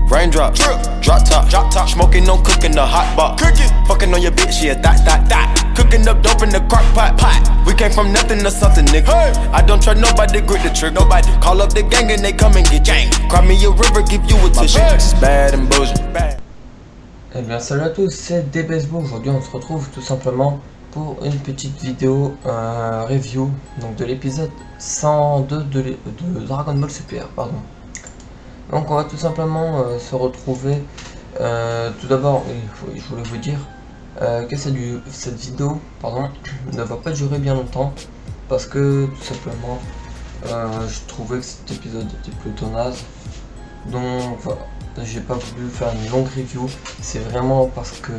Raindrop, drop top, smoking, no cooking, the hot box. Fucking on your bitch, yeah, that. Cooking up dope in the crock pot. We came from nothing to something, nigga. I don't try nobody, grip the trick. Nobody call up the gang and they come and get gang. Cry me a river, give you a tissue. Bad and bullshit. Eh bien salut à tous, c'est DBSBO. Aujourd'hui on se retrouve tout simplement pour une petite vidéo review donc de l'épisode 102 de Dragon Ball Super, pardon. Donc on va tout simplement se retrouver. Tout d'abord, je voulais vous dire que cette vidéo ne va pas durer bien longtemps parce que tout simplement je trouvais que cet épisode était plutôt naze. Donc voilà, j'ai pas voulu faire une longue review. C'est vraiment parce que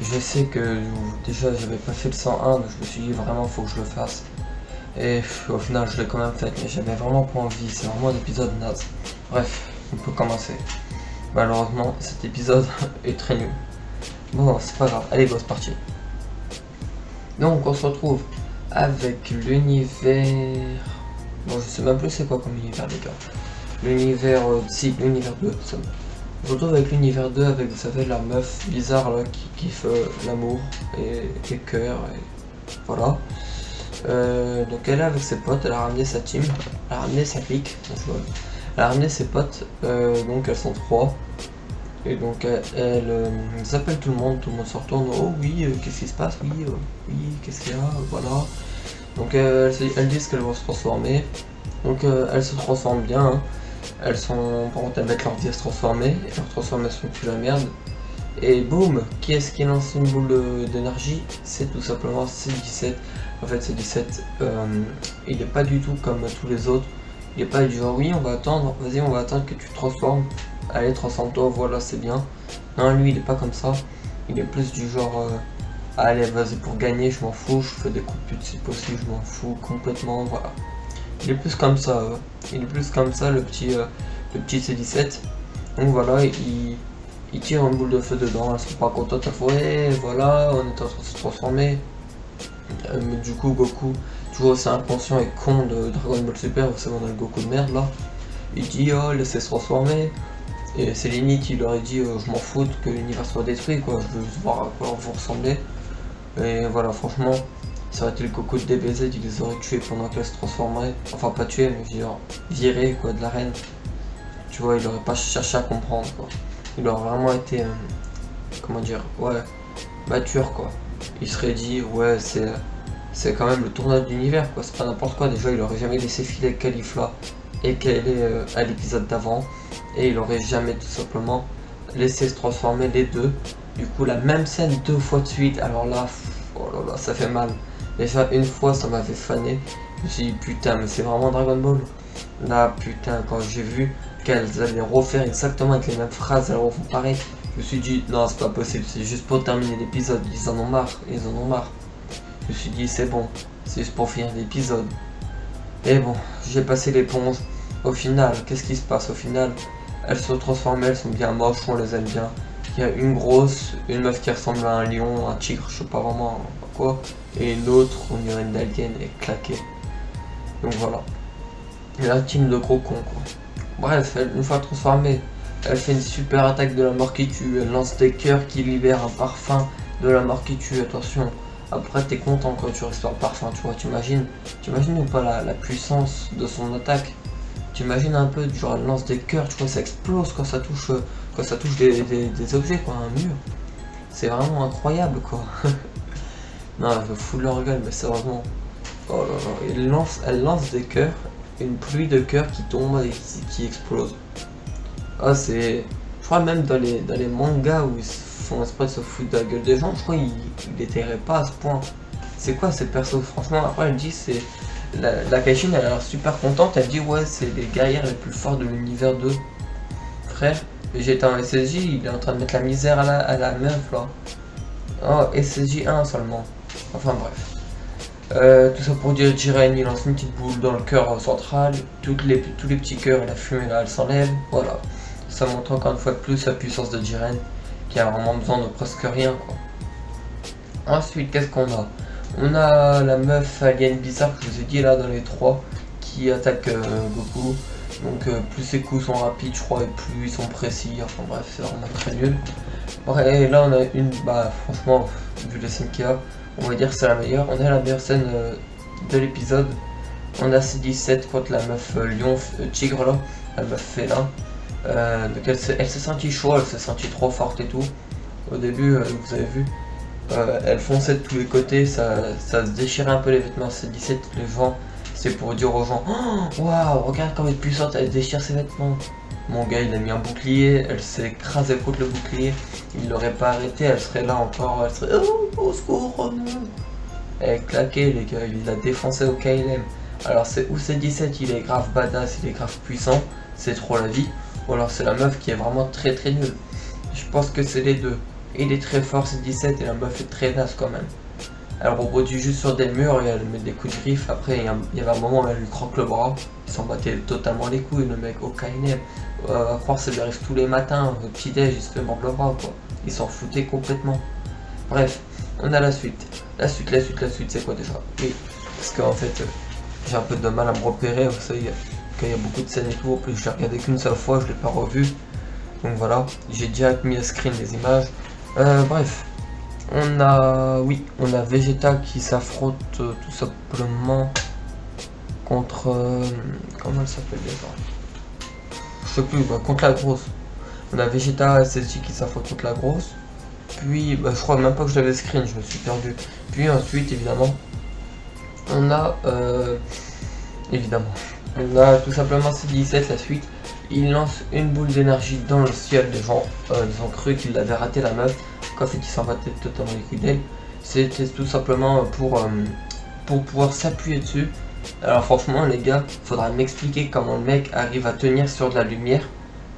je sais que déjà j'avais pas fait le 101, donc je me suis dit vraiment faut que je le fasse. Et au final je l'ai quand même fait, mais j'avais vraiment pas envie, c'est vraiment un épisode naze. Bref, on peut commencer. Malheureusement cet épisode est très nul. Bon, c'est pas grave, allez go, c'est parti. Donc on se retrouve avec l'univers... Bon, je sais même plus c'est quoi comme univers les gars. L'univers... si, l'univers 2, ça... On se retrouve avec l'univers 2 avec, vous savez, la meuf bizarre là qui kiffe l'amour et les cœurs et voilà. Donc elle est avec ses potes, elle a ramené sa team, elle a ramené sa clique, elle a ramené ses potes, donc elles sont 3. Et donc elle appelle tout le monde se retourne, oh oui, qu'est-ce qui se passe, oui, qu'est-ce qu'il y a, voilà. Donc elles disent qu'elles vont se transformer, donc elles se transforment bien, hein. Elles sont, par contre elles mettent leur vie à se transformer, et leur transformation pue la merde. Et boum, qui est-ce qui lance une boule d'énergie? C'est tout simplement C17. En fait C17, il n'est pas du tout comme tous les autres. Il n'est pas du genre oui on va attendre, vas-y on va attendre que tu te transformes. Allez transforme-toi, voilà c'est bien. Non lui il est pas comme ça. Il est plus du genre allez vas-y pour gagner je m'en fous, je fais des coups de pute si possible, je m'en fous complètement, voilà. Il est plus comme ça, il est plus comme ça le petit C17. Donc voilà, il tire une boule de feu dedans, elles sont pas contentes, ouais voilà, on est en train de se transformer. Mais du coup Goku, toujours aussi inconscient et con de Dragon Ball Super, vous savez on a le Goku de merde là. Il dit oh laissez se transformer. Et c'est limite qui leur a dit je m'en fous que l'univers soit détruit quoi, je veux voir à quoi vous ressemblez. Et voilà franchement, ça aurait été le Goku de DBZ, il les aurait tués pendant qu'elles se transformeraient. Enfin pas tués mais je veux dire virés quoi de l'arène. Tu vois, il aurait pas cherché à comprendre quoi. Il aurait vraiment été comment dire, ouais, mature quoi. Il serait dit ouais c'est quand même le tournoi de l'univers quoi, c'est pas n'importe quoi. Déjà il aurait jamais laissé filer Caulifla et qu'elle est à l'épisode d'avant. Et il aurait jamais tout simplement laissé se transformer les deux. Du coup la même scène 2 fois de suite, alors là, oh là là ça fait mal. Déjà une fois ça m'avait fané, je me suis dit putain mais c'est vraiment Dragon Ball. Là putain quand j'ai vu qu'elles allaient refaire exactement avec les mêmes phrases, elles refont pareil, je me suis dit non c'est pas possible, c'est juste pour terminer l'épisode, ils en ont marre, Je me suis dit c'est bon, c'est juste pour finir l'épisode. Et bon, j'ai passé l'éponge. Au final, qu'est-ce qui se passe au final? Elles se transforment, elles sont bien moches, on les aime bien. Il y a une grosse, une meuf qui ressemble à un lion, un tigre, je sais pas vraiment quoi. Et une autre, on dirait une alien et claquée. Donc voilà. Et la team de gros cons quoi. Bref, une fois transformée, elle fait une super attaque de la mort qui tue. Elle lance des cœurs qui libèrent un parfum de la mort qui tue, attention. Après t'es content quand tu restaures le parfum, tu vois, t'imagines ou pas la puissance de son attaque. T'imagines un peu, genre elle lance des cœurs, tu vois, ça explose quand ça touche des objets quoi, un mur. C'est vraiment incroyable quoi. Non, elle veut foutre leur gueule, mais sérieusement. Oh là là, elle lance des cœurs, une pluie de cœurs qui tombent et qui explosent. Ah c'est... Je crois même dans les mangas où ils font exprès de se foutre de la gueule des gens, je crois qu'ils l'étairaient pas à ce point. C'est quoi ces persos? Franchement après elle dit c'est... La Kaishin elle a l'air super contente, elle dit ouais c'est les guerrières les plus forts de l'univers 2. Frère, j'étais en SSJ, il est en train de mettre la misère à la meuf là. Oh SSJ 1 seulement. Enfin bref. Tout ça pour dire Jiren il lance une petite boule dans le cœur central, tous les petits cœurs et la fumée là elle s'enlève, voilà. Ça montre encore une fois de plus la puissance de Jiren, qui a vraiment besoin de presque rien quoi. Ensuite qu'est-ce qu'on a? On a la meuf alien bizarre que je vous ai dit là dans les 3 qui attaque Goku. Donc plus ses coups sont rapides, je crois, et plus ils sont précis. Enfin bref, c'est vraiment très nul. Ouais, et là on a une, bah franchement, vu les scènes qu'il y a, on va dire que c'est la meilleure. On a la meilleure scène de l'épisode. On a C17 contre la meuf lion tigre là, la meuf félin. Donc elle s'est sentie chaud, elle s'est sentie trop forte et tout. Au début, vous avez vu, elle fonçait de tous les côtés, ça se déchirait un peu les vêtements. C17, les gens, c'est pour dire aux gens, oh, waouh, regarde comme elle est puissante, elle déchire ses vêtements. Mon gars, il a mis un bouclier, elle s'est écrasée contre le bouclier, il l'aurait pas arrêté, elle serait là encore, elle serait, oh, au secours, oh non. Elle est claquée, les gars, il l'a défoncé au KLM. Alors c'est ou C17, il est grave badass, il est grave puissant, c'est trop la vie, ou alors c'est la meuf qui est vraiment très nulle. Je pense que c'est les deux. Il est très fort C17 et la meuf est très naze quand même. Elle rebondit juste sur des murs et elle met des coups de griffe. Après il y avait un moment où elle lui croque le bras, il s'en battait totalement les couilles le mec au KNM. À croire ça lui arrive tous les matins, au petit déj il se fait mordre le bras quoi. Il s'en foutait complètement. Bref, on a la suite. La suite c'est quoi déjà? Oui, parce qu'en fait j'ai un peu de mal à me repérer, vous savez, quand il y a beaucoup de scènes et tout, en plus je l'ai regardé qu'une seule fois, je l'ai pas revu. Donc voilà, j'ai direct mis à screen les images. Bref, on a Vegeta qui s'affronte tout simplement contre... comment elle s'appelle déjà? Je sais plus, contre la grosse. On a Vegeta et celle-ci qui s'affrontent contre la grosse. Puis, je crois même pas que je l'avais screen, je me suis perdu. Puis ensuite, évidemment, on a tout simplement C17, la suite. Il lance une boule d'énergie dans le ciel, les gens ils ont cru qu'il avait raté la meuf, qu'en fait il s'en battait totalement les couilles d'elle. C'était tout simplement pour pouvoir s'appuyer dessus. Alors franchement les gars, faudra m'expliquer comment le mec arrive à tenir sur de la lumière,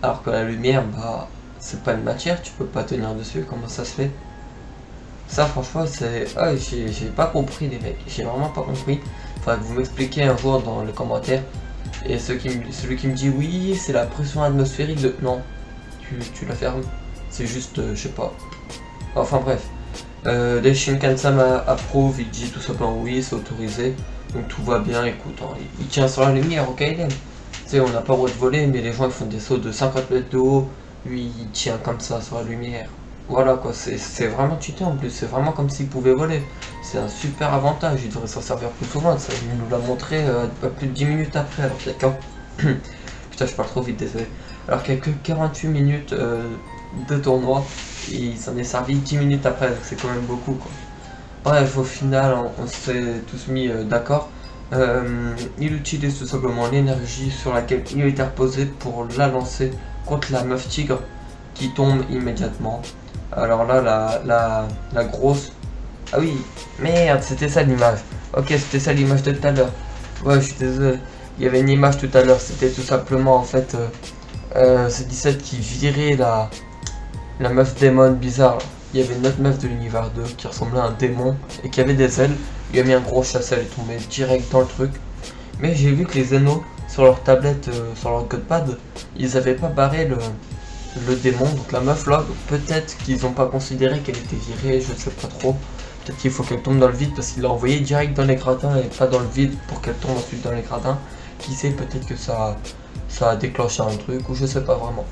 alors que la lumière, c'est pas une matière, tu peux pas tenir dessus, comment ça se fait? Ça franchement c'est... Ah, j'ai pas compris les mecs, j'ai vraiment pas compris. Faudra que vous m'expliquiez un jour dans les commentaires. Et celui qui me dit oui c'est la pression atmosphérique de... Non, tu la fermes, c'est juste je sais pas. Enfin bref, les Shinkansen approuve, il dit tout simplement oui c'est autorisé. Donc tout va bien, écoute, hein, il tient sur la lumière, ok tu sais on n'a pas le droit de voler mais les gens ils font des sauts de 50 mètres de haut. Lui il tient comme ça sur la lumière. Voilà quoi, c'est vraiment cheaté en plus, c'est vraiment comme s'il pouvait voler. C'est un super avantage, il devrait s'en servir plus souvent, ça il nous l'a montré pas plus de 10 minutes après, alors qu'il y a quand... Putain je parle trop vite, désolé. Alors qu'il y a que 48 minutes de tournoi, et il s'en est servi 10 minutes après, donc c'est quand même beaucoup quoi. Bref, au final on s'est tous mis d'accord. Il utilise tout simplement l'énergie sur laquelle il était reposé pour la lancer contre la meuf tigre, qui tombe immédiatement. Alors là, la grosse... Ah oui, merde, c'était ça l'image. Ok, c'était ça l'image de tout à l'heure. Ouais, je suis désolé. Il y avait une image tout à l'heure, c'était tout simplement en fait... C17 qui virait la meuf démon bizarre. Il y avait une autre meuf de l'univers 2 qui ressemblait à un démon et qui avait des ailes. Il a mis un gros chasse, elle est tombée direct dans le truc. Mais j'ai vu que les Zeno, sur leur tablette, sur leur codepad, ils avaient pas barré le démon, donc la meuf là, peut-être qu'ils n'ont pas considéré qu'elle était virée, je ne sais pas trop. Peut-être qu'il faut qu'elle tombe dans le vide parce qu'il l'a envoyé direct dans les gradins et pas dans le vide pour qu'elle tombe ensuite dans les gradins. Qui sait, peut-être que ça a déclenché un truc ou je sais pas vraiment.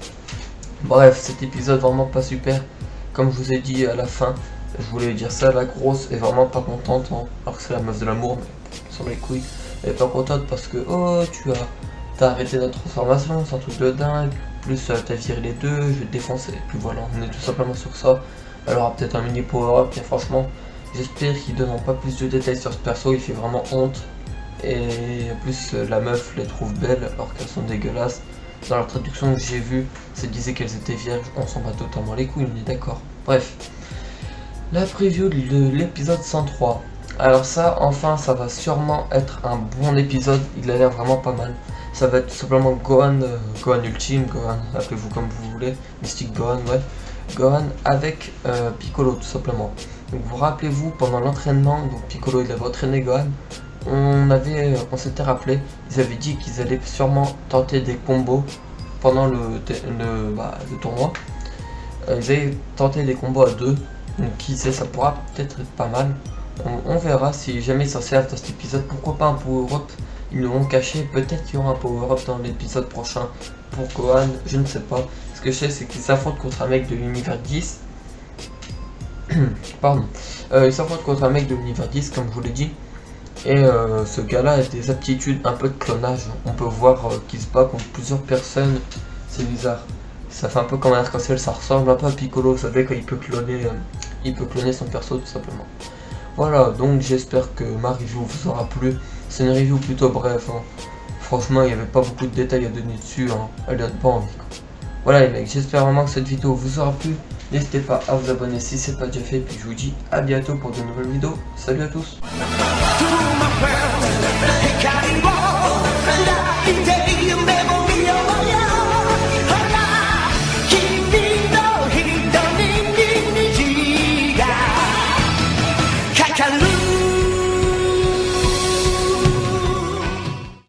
Bref, cet épisode vraiment pas super. Comme je vous ai dit à la fin, je voulais dire ça, la grosse est vraiment pas contente, hein, alors que c'est la meuf de l'amour, mais sur les couilles. Elle est pas contente parce que, oh, t'as arrêté notre transformation, c'est un truc de dingue. Plus t'as viré les deux, je vais te défoncer. Et puis voilà, on est tout simplement sur ça. Elle aura peut-être un mini power-up, mais franchement, j'espère qu'ils donneront pas plus de détails sur ce perso, il fait vraiment honte. Et en plus, la meuf les trouve belles alors qu'elles sont dégueulasses. Dans la traduction que j'ai vue, ça disait qu'elles étaient vierges, on s'en bat totalement les couilles, on est d'accord. Bref, la preview de l'épisode 103. Alors ça, enfin, ça va sûrement être un bon épisode, il a l'air vraiment pas mal. Ça va être tout simplement Gohan, Gohan Ultime, Gohan, appelez-vous comme vous voulez, Mystique Gohan, ouais. Gohan avec Piccolo tout simplement. Donc vous rappelez-vous, pendant l'entraînement, donc Piccolo il avait entraîné Gohan, on s'était rappelé, ils avaient dit qu'ils allaient sûrement tenter des combos pendant le tournoi. Ils avaient tenté des combos à deux, donc qui sait, ça pourra peut-être être pas mal. On verra si jamais ils s'en servent dans cet épisode, pourquoi pas un power-up ils nous l'ont caché. Peut-être qu'il y aura un power-up dans l'épisode prochain pour Gohan, je ne sais pas. Ce que je sais, c'est qu'ils s'affrontent contre un mec de l'univers 10. Pardon. Ils s'affrontent contre un mec de l'univers 10, comme je vous l'ai dit. Et ce gars-là a des aptitudes un peu de clonage. On peut voir qu'il se bat contre plusieurs personnes. C'est bizarre. Ça fait un peu comme un arc-en-ciel, ça ressemble un peu à Piccolo, vous savez, quand il peut cloner son perso tout simplement. Voilà, donc j'espère que ma review vous aura plu. C'est une review plutôt brève, hein. Franchement il n'y avait pas beaucoup de détails à donner dessus, hein. Elle donne pas envie, quoi. Voilà les mecs, j'espère vraiment que cette vidéo vous aura plu. N'hésitez pas à vous abonner si c'est pas déjà fait, puis je vous dis à bientôt pour de nouvelles vidéos. Salut à tous.